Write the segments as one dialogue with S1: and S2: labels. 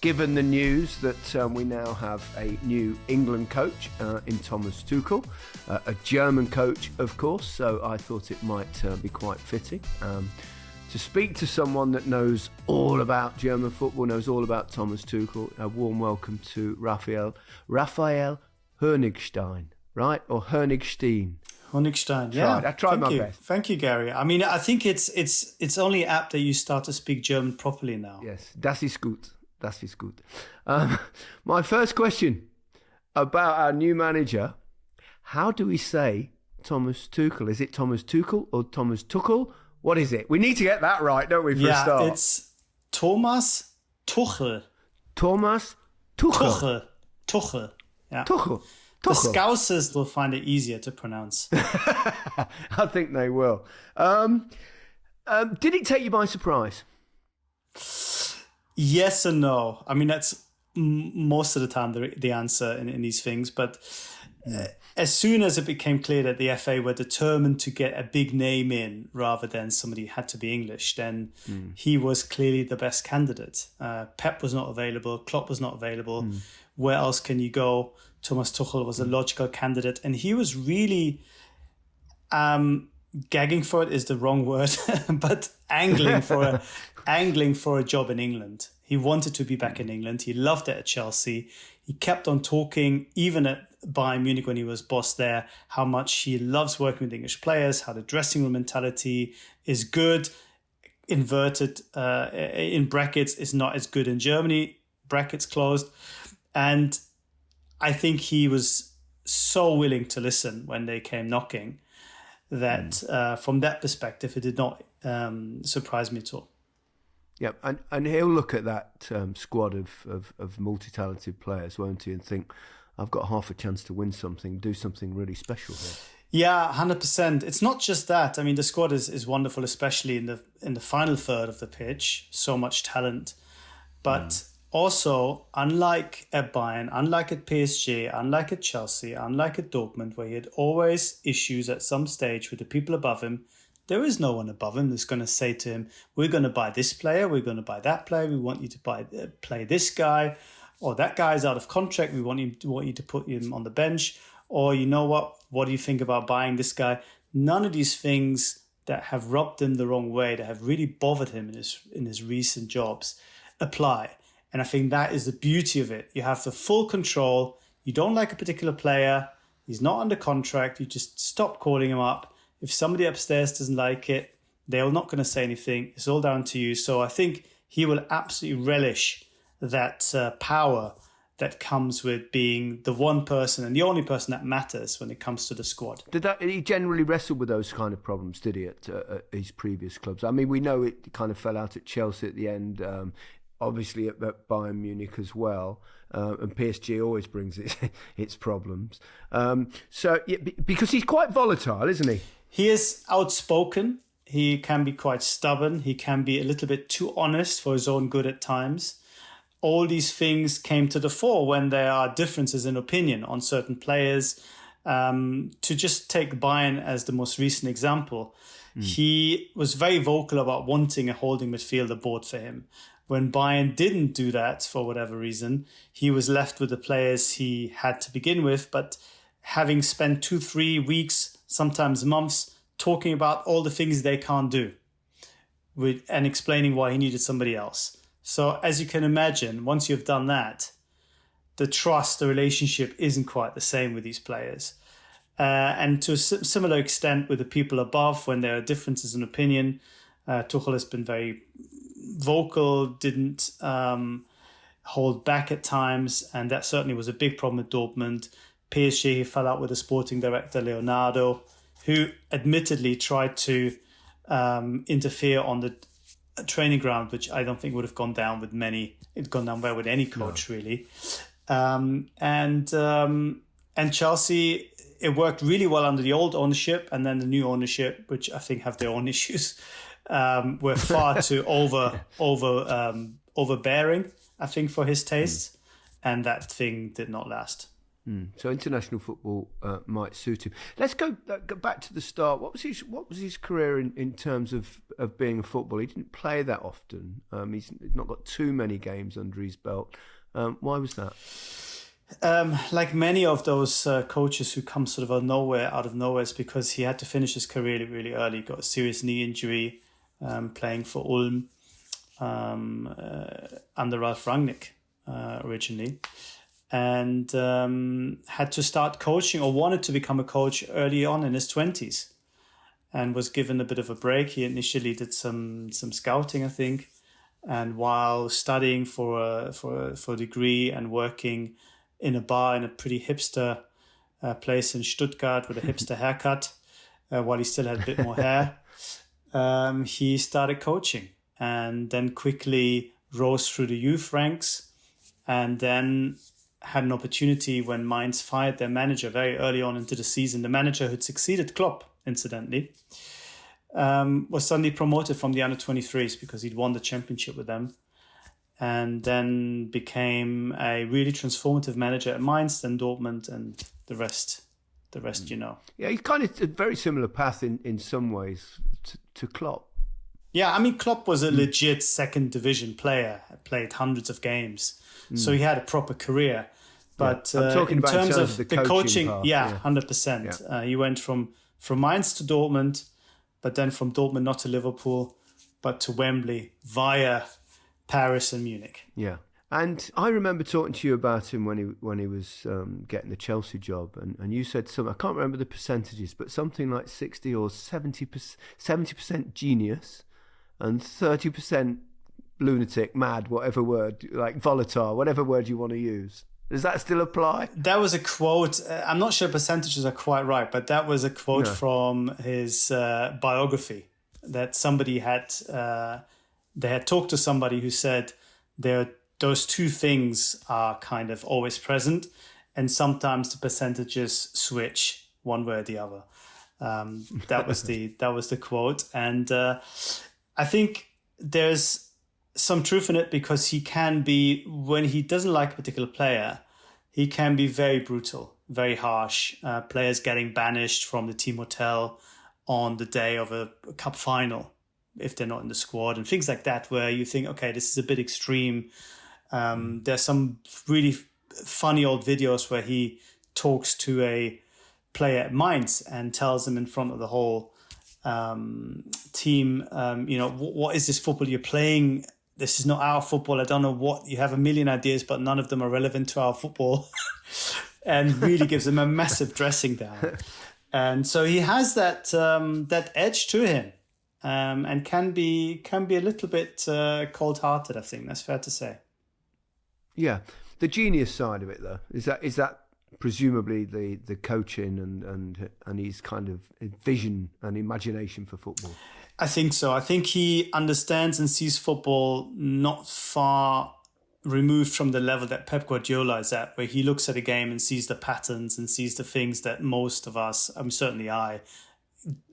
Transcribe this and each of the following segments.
S1: given the news that we now have a new England coach in Thomas Tuchel, a German coach, of course, so I thought it might be quite fitting to speak to someone that knows all about German football, knows all about Thomas Tuchel. A warm welcome to Raphael Honigstein, right? Or Honigstein.
S2: Honigstein, yeah.
S1: I tried my best.
S2: Thank you, Gary. I mean, I think it's only apt that you start to speak German properly now.
S1: Yes, das ist gut. Das ist gut. My first question about our new manager. How do we say Thomas Tuchel? Is it Thomas Tuchel or Thomas Tuchel? What is it? We need to get that right, don't we, for a start?
S2: Yeah, it's Thomas Tuchel.
S1: Thomas Tuchel.
S2: Tuchel. Yeah.
S1: Tuchel.
S2: The Scousers will find it easier to pronounce.
S1: I think they will. Did it take you by surprise?
S2: Yes and no. I mean, that's most of the time the answer in these things. But as soon as it became clear that the FA were determined to get a big name in rather than somebody who had to be English, then he was clearly the best candidate. Pep was not available. Klopp was not available. Where else can you go? Thomas Tuchel was a logical candidate. And he was really... gagging for it is the wrong word, but angling for a job in England. He wanted to be back in England. He loved it at Chelsea. He kept on talking, even at Bayern Munich when he was boss there, how much he loves working with English players, how the dressing room mentality is good. Inverted in brackets is not as good in Germany, brackets closed. And I think he was so willing to listen when they came knocking that from that perspective, it did not surprise me at all.
S1: Yeah, and he'll look at that squad of multi-talented players, won't he, and think, I've got half a chance to win something, do something really special here.
S2: Yeah, 100%. It's not just that. I mean, the squad is wonderful, especially in the final third of the pitch. So much talent. But also, unlike at Bayern, unlike at PSG, unlike at Chelsea, unlike at Dortmund, where he had always issues at some stage with the people above him, there is no one above him that's going to say to him, we're going to buy this player, we're going to buy that player, we want you to play this guy, or that guy's out of contract, we want you to put him on the bench, or you know what do you think about buying this guy? None of these things that have rubbed him the wrong way, that have really bothered him in his recent jobs, apply. And I think that is the beauty of it. You have the full control. You don't like a particular player. He's not under contract. You just stop calling him up. If somebody upstairs doesn't like it, they're not going to say anything. It's all down to you. So I think he will absolutely relish that power that comes with being the one person and the only person that matters when it comes to the squad.
S1: Did he generally wrestle with those kind of problems, did he, at his previous clubs? I mean, we know it kind of fell out at Chelsea at the end, obviously at Bayern Munich as well, and PSG always brings its problems. Because he's quite volatile, isn't he?
S2: He is outspoken. He can be quite stubborn. He can be a little bit too honest for his own good at times. All these things came to the fore when there are differences in opinion on certain players. To just take Bayern as the most recent example, he was very vocal about wanting a holding midfielder bought for him. When Bayern didn't do that for whatever reason, he was left with the players he had to begin with. But having spent 2-3 weeks, sometimes months, talking about all the things they can't do and explaining why he needed somebody else. So as you can imagine, once you've done that, the trust, the relationship isn't quite the same with these players. And to a similar extent with the people above, when there are differences in opinion, Tuchel has been very vocal, didn't hold back at times, and that certainly was a big problem at Dortmund. PSG, he fell out with the sporting director, Leonardo, who admittedly tried to interfere on the training ground, which I don't think would have gone down with many. It'd gone down well with any coach, really. And Chelsea, it worked really well under the old ownership, and then the new ownership, which I think have their own issues, were far too overbearing, I think, for his taste, and that thing did not last.
S1: So international football might suit him. Let's go back to the start. What was his career in terms of being a footballer? He didn't play that often. He's not got too many games under his belt. Why was that?
S2: Like many of those coaches who come sort of out of nowhere, it's because he had to finish his career really, really early. He got a serious knee injury playing for Ulm under Ralf Rangnick originally. And had to start coaching, or wanted to become a coach early on in his 20s, and was given a bit of a break. He initially did some scouting, I think, and while studying for a degree and working in a bar in a pretty hipster place in Stuttgart with a hipster haircut, while he still had a bit more hair, he started coaching, and then quickly rose through the youth ranks, and then had an opportunity when Mainz fired their manager very early on into the season. The manager who had succeeded Klopp, incidentally, was suddenly promoted from the under-23s because he'd won the championship with them, and then became a really transformative manager at Mainz, then Dortmund, and the rest you know.
S1: Yeah, he's kind of a very similar path in some ways to Klopp.
S2: Yeah, I mean, Klopp was a legit second division player, played hundreds of games. So he had a proper career. But
S1: I'm talking
S2: in
S1: about
S2: terms of the coaching
S1: path,
S2: 100%.
S1: Yeah.
S2: He went from Mainz to Dortmund, but then from Dortmund not to Liverpool, but to Wembley via Paris and Munich.
S1: Yeah. And I remember talking to you about him when he was getting the Chelsea job, and you said something, I can't remember the percentages, but something like 60 or 70% genius and 30% lunatic, mad, whatever word, like volatile, whatever word you want to use. Does that still apply?
S2: That was a quote. I'm not sure percentages are quite right, but that was a quote from his biography that somebody had. They had talked to somebody who said those two things are kind of always present, and sometimes the percentages switch one way or the other. That was the quote, and I think there's some truth in it, because he can be, when he doesn't like a particular player, he can be very brutal, very harsh. Players getting banished from the team hotel on the day of a cup final if they're not in the squad, and things like that, where you think, okay, this is a bit extreme. There's some really funny old videos where he talks to a player at Mainz and tells him in front of the whole team, what is this football you're playing? This is not our football. I don't know what, you have a million ideas, but none of them are relevant to our football. And really gives him a massive dressing down. And so he has that edge to him, and can be a little bit cold-hearted, I think. That's fair to say. Yeah.
S1: The genius side of it, though, is that presumably the coaching and his kind of vision and imagination for football?
S2: I think so. I think he understands and sees football not far removed from the level that Pep Guardiola is at, where he looks at a game and sees the patterns and sees the things that most of us, certainly I,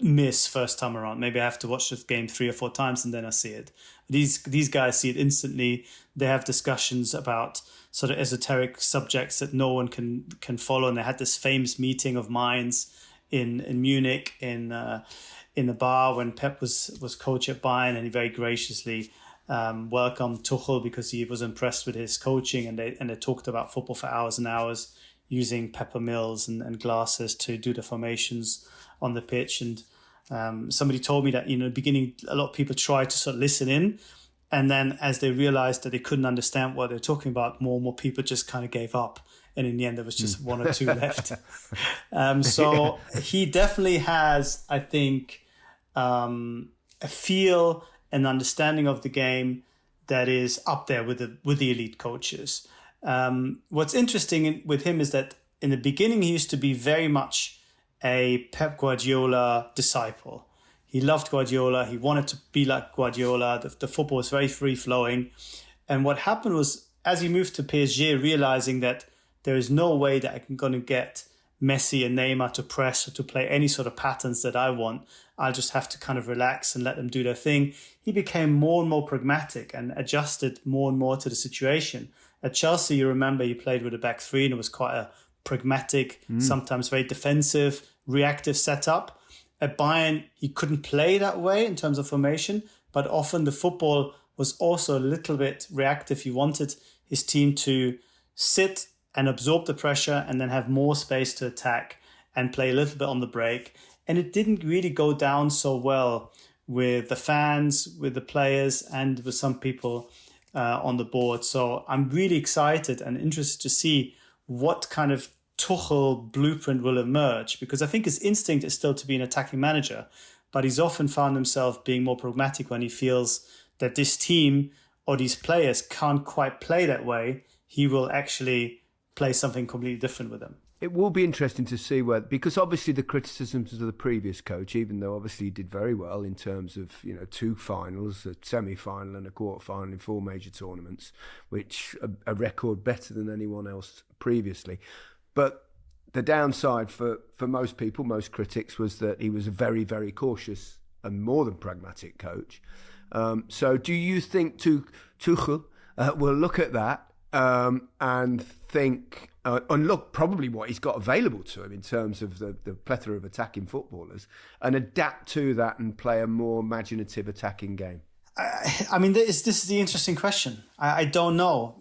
S2: miss first time around. Maybe I have to watch this game 3 or 4 times and then I see it. These guys see it instantly. They have discussions about sort of esoteric subjects that no one can follow. And they had this famous meeting of minds in Munich in the bar when Pep was coach at Bayern, and he very graciously welcomed Tuchel because he was impressed with his coaching, and they talked about football for hours and hours, using pepper mills and glasses to do the formations on the pitch. And somebody told me that, in the beginning, a lot of people tried to sort of listen in, and then as they realized that they couldn't understand what they're talking about, more and more people just kind of gave up. And in the end, there was just 1 or 2 left. So he definitely has, I think, a feel and understanding of the game that is up there with the elite coaches. What's interesting with him is that in the beginning, he used to be very much a Pep Guardiola disciple. He loved Guardiola. He wanted to be like Guardiola. The football was very free-flowing. And what happened was, as he moved to PSG, realizing that there is no way that I'm going to get Messi and Neymar to press or to play any sort of patterns that I want. I'll just have to kind of relax and let them do their thing. He became more and more pragmatic and adjusted more and more to the situation. At Chelsea, you remember, he played with a back three, and it was quite a pragmatic, sometimes very defensive, reactive setup. At Bayern, he couldn't play that way in terms of formation, but often the football was also a little bit reactive. He wanted his team to sit and absorb the pressure and then have more space to attack and play a little bit on the break. And it didn't really go down so well with the fans, with the players, and with some people on the board. So I'm really excited and interested to see what kind of Tuchel blueprint will emerge, because I think his instinct is still to be an attacking manager, but he's often found himself being more pragmatic when he feels that this team or these players can't quite play that way. He will actually play something completely different with them.
S1: It will be interesting to see whether, because obviously the criticisms of the previous coach, even though obviously he did very well in terms of, 2 finals, a semi-final and a quarter-final in 4 major tournaments, which a record better than anyone else previously. But the downside for most people, most critics, was that he was a very, very cautious and more than pragmatic coach. So do you think Tuchel will look at that and think, and look probably what he's got available to him in terms of the plethora of attacking footballers, and adapt to that and play a more imaginative attacking game?
S2: I mean, this is the interesting question. I don't know.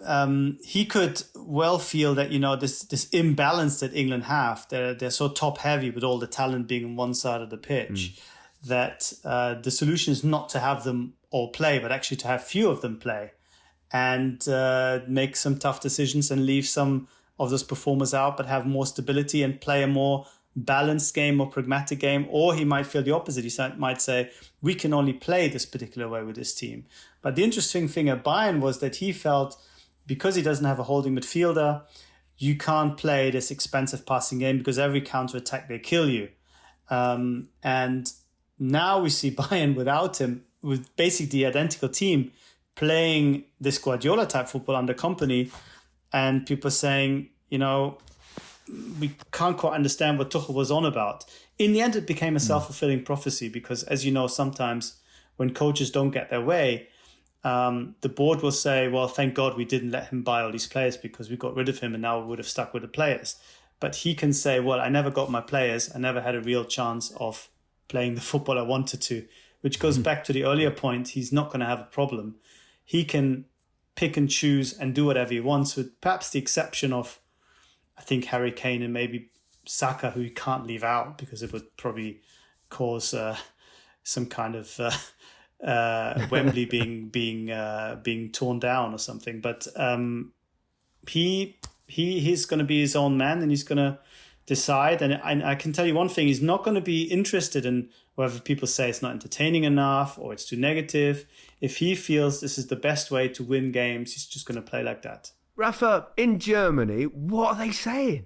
S2: He could well feel that, this imbalance that England have, they're so top heavy with all the talent being on one side of the pitch, that the solution is not to have them all play, but actually to have few of them play and make some tough decisions and leave some of those performers out, but have more stability and play a more balanced game or pragmatic game. Or he might feel the opposite. He might say, we can only play this particular way with this team. But the interesting thing at Bayern was that he felt, because he doesn't have a holding midfielder, you can't play this expensive passing game because every counter-attack, they kill you. And now we see Bayern without him, with basically the identical team, playing this Guardiola type football under company. And people are saying, we can't quite understand what Tuchel was on about. In the end, it became a self-fulfilling prophecy because, as you know, sometimes when coaches don't get their way, the board will say, well, thank God we didn't let him buy all these players because we got rid of him and now we would have stuck with the players. But he can say, well, I never got my players. I never had a real chance of playing the football I wanted to, which goes back to the earlier point. He's not going to have a problem. He can pick and choose and do whatever he wants, with perhaps the exception of, I think, Harry Kane and maybe Saka, who you can't leave out because it would probably cause some kind of Wembley being torn down or something. But he's going to be his own man and he's going to decide. And I can tell you one thing: he's not going to be interested in whether people say it's not entertaining enough or it's too negative. If he feels this is the best way to win games, he's just going to play like that.
S1: Rafa, in Germany, what are they saying?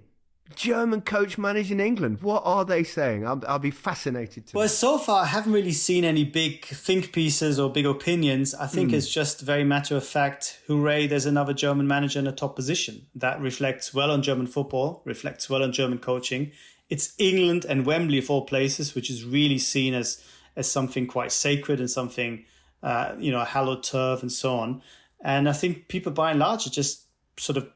S1: German coach managing England, what are they saying? I'll be fascinated to know.
S2: So far, I haven't really seen any big think pieces or big opinions. I think it's just very matter of fact, hooray, there's another German manager in a top position. That reflects well on German football, reflects well on German coaching. It's England and Wembley of all places, which is really seen as something quite sacred and something, a hallowed turf and so on. And I think people by and large are just sort of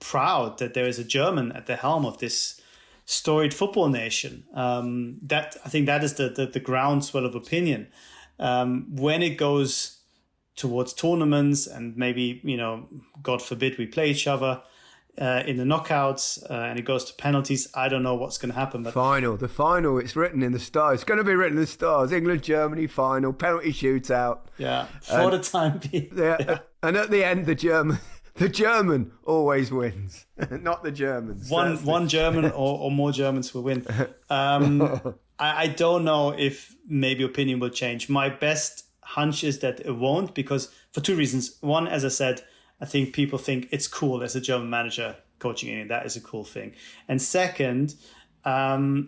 S2: proud that there is a German at the helm of this storied football nation. That I think that is the groundswell of opinion. When it goes towards tournaments and maybe, God forbid we play each other in the knockouts and it goes to penalties, I don't know what's going to happen. But
S1: the final, it's written in the stars. It's going to be written in the stars. England, Germany, final, penalty shootout.
S2: Yeah, for the time being.
S1: Yeah. And at the end, the German always wins, not the Germans.
S2: One German or more Germans will win. I don't know if maybe opinion will change. My best hunch is that it won't, because for 2 reasons. One, as I said, I think people think it's cool as a German manager coaching England. That is a cool thing. And second, there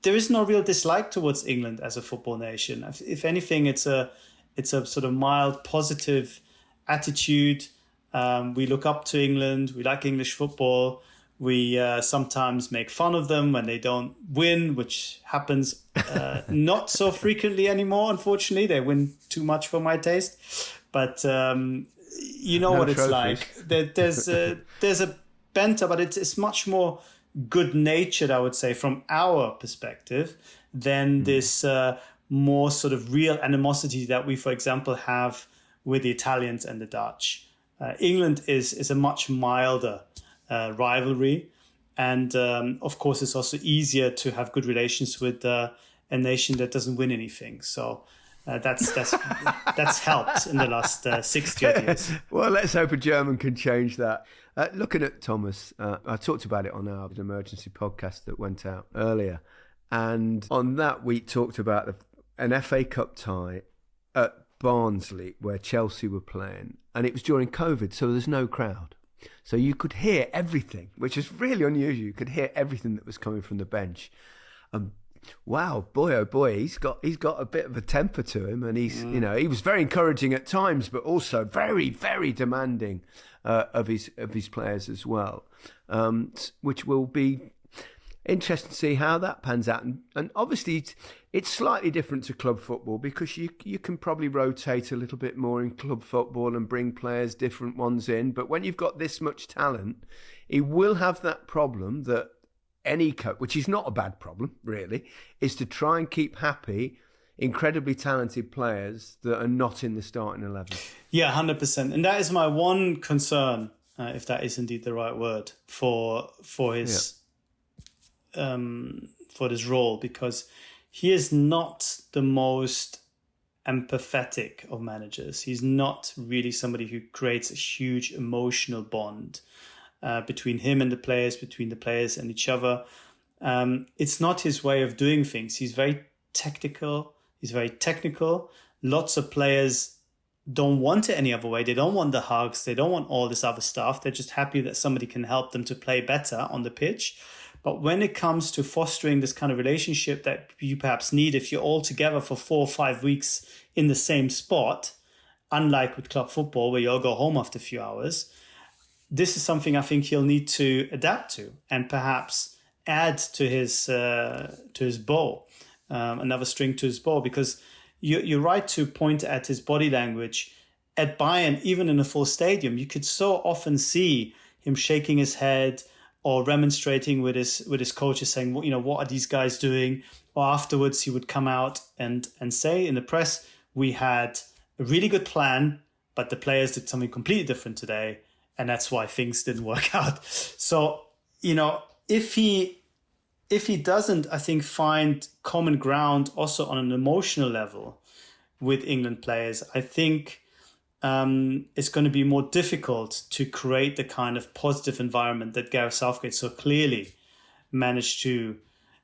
S2: is no real dislike towards England as a football nation. If anything, it's a sort of mild, positive attitude. We look up to England. We like English football. We sometimes make fun of them when they don't win, which happens not so frequently anymore, unfortunately. They win too much for my taste. But you know what it's like. There's a banter, but it's much more good-natured, I would say, from our perspective, than this more sort of real animosity that we, for example, have with the Italians and the Dutch. England is a much milder rivalry. And of course, it's also easier to have good relations with a nation that doesn't win anything. So that's helped in the last 60 odd years.
S1: Well, let's hope a German can change that. Looking at Thomas, I talked about it on our emergency podcast that went out earlier. And on that, we talked about an FA Cup tie at Barnsley where Chelsea were playing. And it was during COVID, so there's no crowd. So you could hear everything, which is really unusual. You could hear everything that was coming from the bench. Wow, boy, oh boy, he's got a bit of a temper to him, and he was very encouraging at times, but also very, very demanding of his players as well, which will be interesting to see how that pans out. And obviously, it's slightly different to club football because you can probably rotate a little bit more in club football and bring players, different ones in. But when you've got this much talent, he will have that problem that any coach, which is not a bad problem, really, is to try and keep happy incredibly talented players that are not in the starting 11.
S2: Yeah, 100%. And that is my one concern, if that is indeed the right word, for his for this role, because he is not the most empathetic of managers. He's not really somebody who creates a huge emotional bond between him and the players, between the players and each other. It's not his way of doing things. He's very technical. Lots of players don't want it any other way. They don't want the hugs. They don't want all this other stuff. They're just happy that somebody can help them to play better on the pitch. But when it comes to fostering this kind of relationship that you perhaps need if you're all together for 4 or 5 weeks in the same spot, unlike with club football where you all go home after a few hours, this is something I think he'll need to adapt to and perhaps add to his bow, another string to his bow, because you're right to point at his body language. At Bayern, even in a full stadium, you could so often see him shaking his head or remonstrating with his coaches, saying, well, what are these guys doing? Or afterwards, he would come out and say in the press, we had a really good plan, but the players did something completely different today, and that's why things didn't work out. So, if he doesn't, I think, find common ground also on an emotional level with England players, I think it's going to be more difficult to create the kind of positive environment that Gareth Southgate so clearly managed to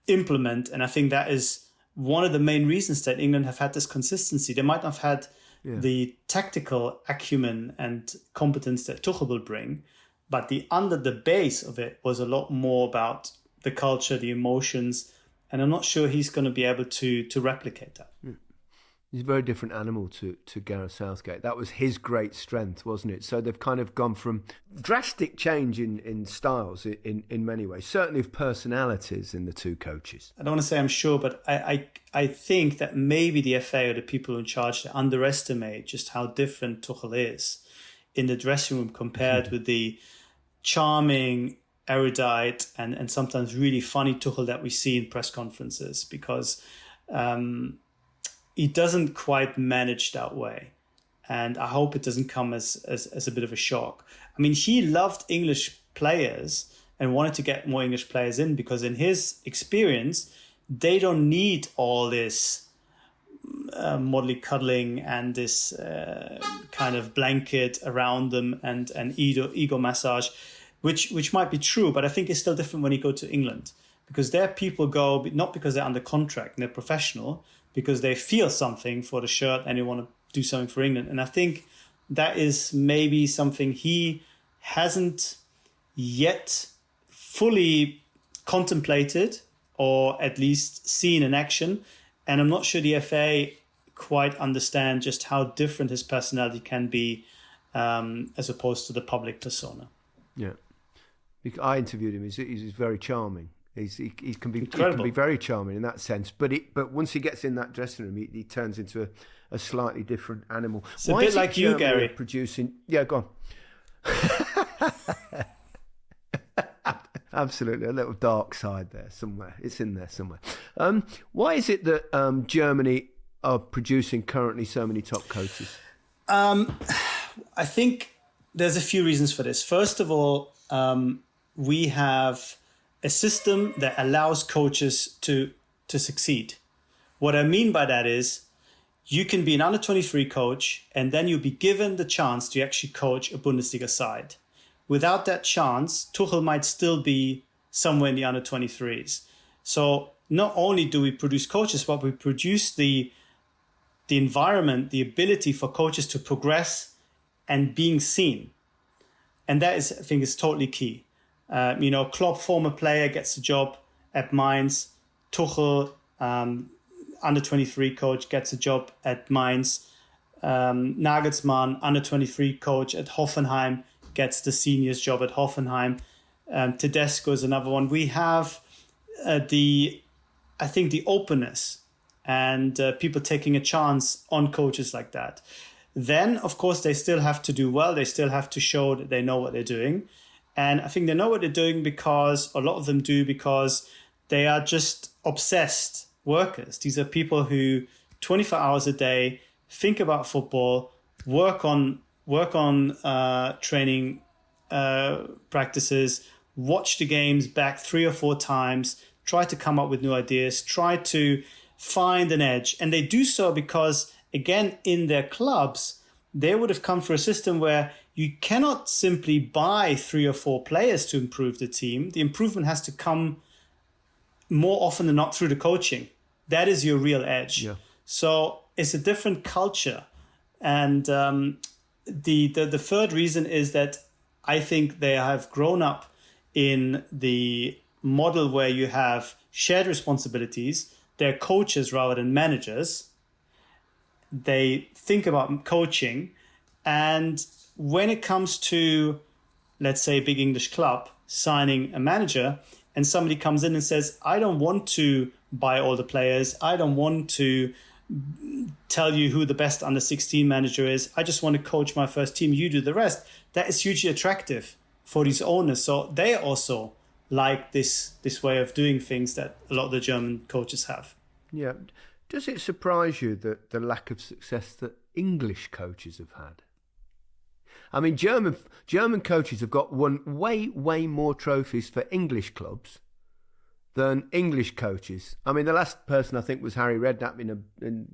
S2: implement. And I think that is one of the main reasons that England have had this consistency. They might not have had the tactical acumen and competence that Tuchel will bring, but under the base of it was a lot more about the culture, the emotions, and I'm not sure he's going to be able to replicate that.
S1: He's a very different animal to Gareth Southgate. That was his great strength, wasn't it? So they've kind of gone from drastic change in styles in many ways, certainly of personalities in the two coaches.
S2: I don't want to say I'm sure, but I think that maybe the FA or the people in charge underestimate just how different Tuchel is in the dressing room compared with the charming, erudite and sometimes really funny Tuchel that we see in press conferences, because he doesn't quite manage that way. And I hope it doesn't come as a bit of a shock. I mean, he loved English players and wanted to get more English players in because in his experience, they don't need all this modelly cuddling and this kind of blanket around them and ego massage, which might be true, but I think it's still different when you go to England, because there people go not because they're under contract and they're professional, because they feel something for the shirt and they want to do something for England. And I think that is maybe something he hasn't yet fully contemplated or at least seen in action. And I'm not sure the FA quite understand just how different his personality can be as opposed to the public persona.
S1: Yeah. I interviewed him. He's very charming. He can be very charming in that sense, but once he gets in that dressing room, he turns into a slightly different animal.
S2: It's a bit like you, Gary.
S1: Go on. Absolutely, a little dark side there somewhere. It's in there somewhere. Why is it that Germany are producing currently so many top coaches?
S2: I think there's a few reasons for this. First of all, we have a system that allows coaches to succeed. What I mean by that is you can be an under-23 coach and then you'll be given the chance to actually coach a Bundesliga side. Without that chance, Tuchel might still be somewhere in the under-23s. So not only do we produce coaches, but we produce the environment, the ability for coaches to progress and being seen. And that is, I think, is totally key. Klopp, former player, gets a job at Mainz. Tuchel, under-23 coach, gets a job at Mainz. Nagelsmann, under-23 coach at Hoffenheim, gets the seniors job at Hoffenheim. Tedesco is another one. We have the openness and people taking a chance on coaches like that. Then, of course, they still have to do well. They still have to show that they know what they're doing. And I think they know what they're doing because a lot of them do because they are just obsessed workers. These are people who 24 hours a day think about football, work on training practices, watch the games back 3 or 4 times, try to come up with new ideas, try to find an edge. And they do so because, again, in their clubs, they would have come through a system where you cannot simply buy 3 or 4 players to improve the team. The improvement has to come more often than not through the coaching. That is your real edge. Yeah. So it's a different culture. And the third reason is that I think they have grown up in the model where you have shared responsibilities. They're coaches rather than managers. They think about coaching. And when it comes to, let's say, a big English club signing a manager, and somebody comes in and says, I don't want to buy all the players. I don't want to tell you who the best under-16 manager is. I just want to coach my first team. You do the rest. That is hugely attractive for these owners. So they also like this way of doing things that a lot of the German coaches have. Yeah.
S1: Does it surprise you that the lack of success that English coaches have had? I mean, German coaches have won way more trophies for English clubs than English coaches. I mean, the last person I think was Harry Redknapp in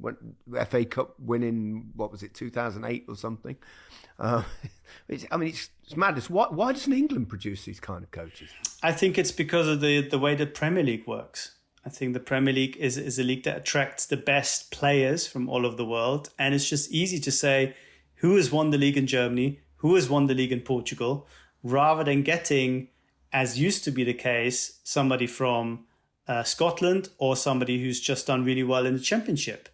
S1: FA Cup winning, 2008 or something. It's madness. Why doesn't England produce these kind of coaches?
S2: I think it's because of the way the Premier League works. I think the Premier League is a league that attracts the best players from all over the world. And it's just easy to say who has won the league in Germany, who has won the league in Portugal, rather than getting, as used to be the case, somebody from Scotland or somebody who's just done really well in the Championship.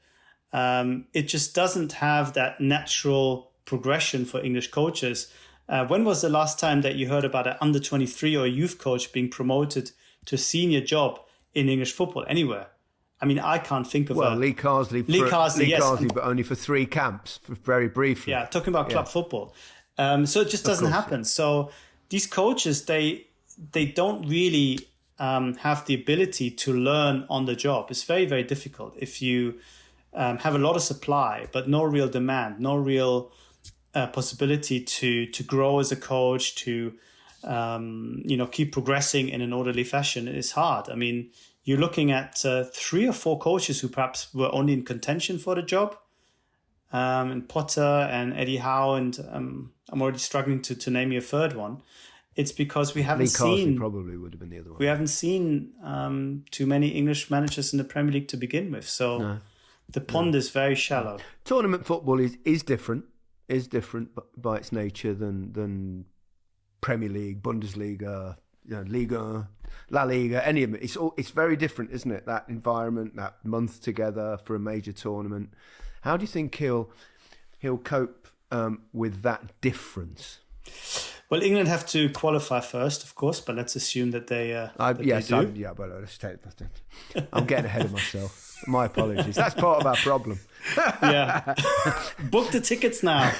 S2: It just doesn't have that natural progression for English coaches. When was the last time that you heard about an under-23 or a youth coach being promoted to a senior job in English football anywhere? I mean, I can't think of
S1: Lee Carsley, but only for 3 camps, very briefly.
S2: Yeah, talking about club football. So it just doesn't happen. Yeah. So these coaches, they don't really have the ability to learn on the job. It's very, very difficult. If you have a lot of supply, but no real demand, no real possibility to grow as a coach, to keep progressing in an orderly fashion, it's hard. I mean, you're looking at 3 or 4 coaches who perhaps were only in contention for the job. And Potter and Eddie Howe, and I'm already struggling to name you a third one. It's because we haven't seen...
S1: probably would have been the other one.
S2: We haven't seen too many English managers in the Premier League to begin with. So the pond is very shallow.
S1: Tournament football is different by its nature than Premier League, Bundesliga, Liga, La Liga, any of it. It's very different, isn't it? That environment, that month together for a major tournament. How do you think he'll cope with that difference?
S2: Well, England have to qualify first, of course, but let's assume that they do.
S1: But let's take that. I'm getting ahead of myself. My apologies. That's part of our problem.
S2: Yeah, book the tickets now.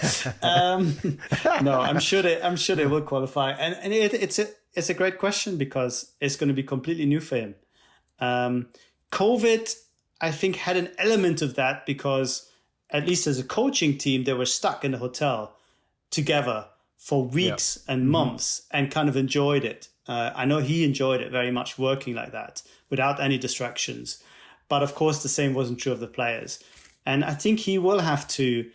S2: No, I'm sure they will qualify, and it's it's a great question because it's going to be completely new for him. COVID, I think, had an element of that because at least as a coaching team, they were stuck in a hotel together for weeks and months and kind of enjoyed it. I know he enjoyed it very much, working like that without any distractions. But of course, the same wasn't true of the players. And I think he will have to,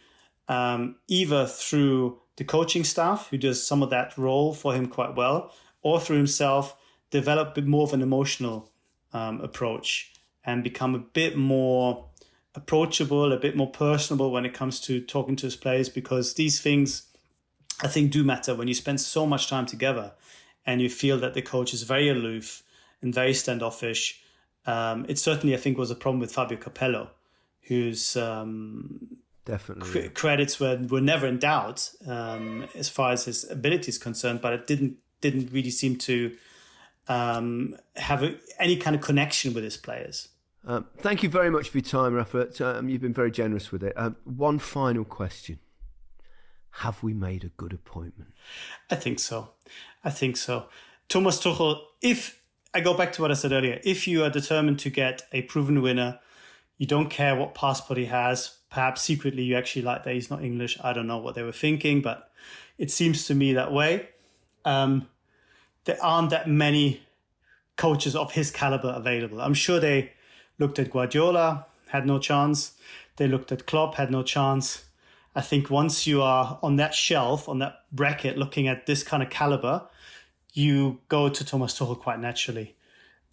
S2: either through the coaching staff, who does some of that role for him quite well, or through himself, develop a bit more of an emotional approach and become a bit more approachable, a bit more personable when it comes to talking to his players, because these things, I think, do matter when you spend so much time together and you feel that the coach is very aloof and very standoffish. It certainly, I think, was a problem with Fabio Capello, whose
S1: definitely
S2: credits were never in doubt as far as his ability is concerned, but it didn't really seem to have any kind of connection with his players.
S1: Thank you very much for your time, Raphael. You've been very generous with it. One final question. Have we made a good appointment? I think so. Thomas Tuchel, if I go back to what I said earlier, if you are determined to get a proven winner, you don't care what passport he has, perhaps secretly you actually like that he's not English. I don't know what they were thinking, but it seems to me that way. There aren't that many coaches of his caliber available. I'm sure they looked at Guardiola, had no chance. They looked at Klopp, had no chance. I think once you are on that shelf, on that bracket, looking at this kind of caliber, you go to Thomas Tuchel quite naturally.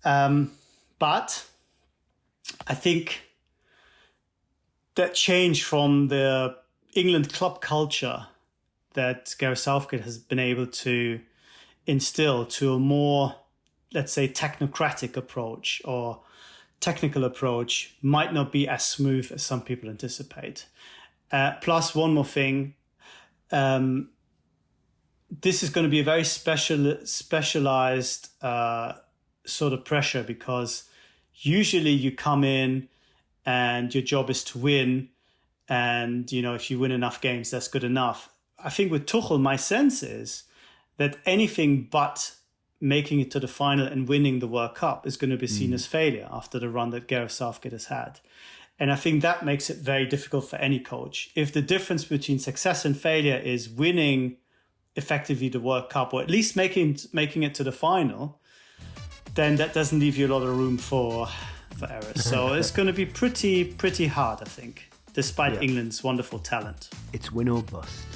S1: But I think that change from the England club culture that Gareth Southgate has been able to instill to a more, let's say, technocratic approach or technical approach might not be as smooth as some people anticipate. Plus, one more thing, this is going to be a very specialized sort of pressure, because usually you come in and your job is to win, and if you win enough games, that's good enough. I think with Tuchel, my sense is that anything but making it to the final and winning the World Cup is going to be seen as failure after the run that Gareth Southgate has had. And I think that makes it very difficult for any coach. If the difference between success and failure is winning effectively the World Cup, or at least making it to the final, then that doesn't leave you a lot of room for errors. So it's going to be pretty hard, I think, despite England's wonderful talent. It's win or bust.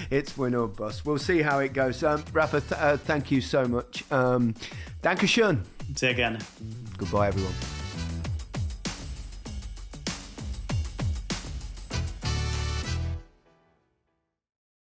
S1: It's win or bust. We'll see how it goes. Rafa, thank you so much. Dankeschön.
S2: Sehr gerne.
S1: Goodbye, everyone.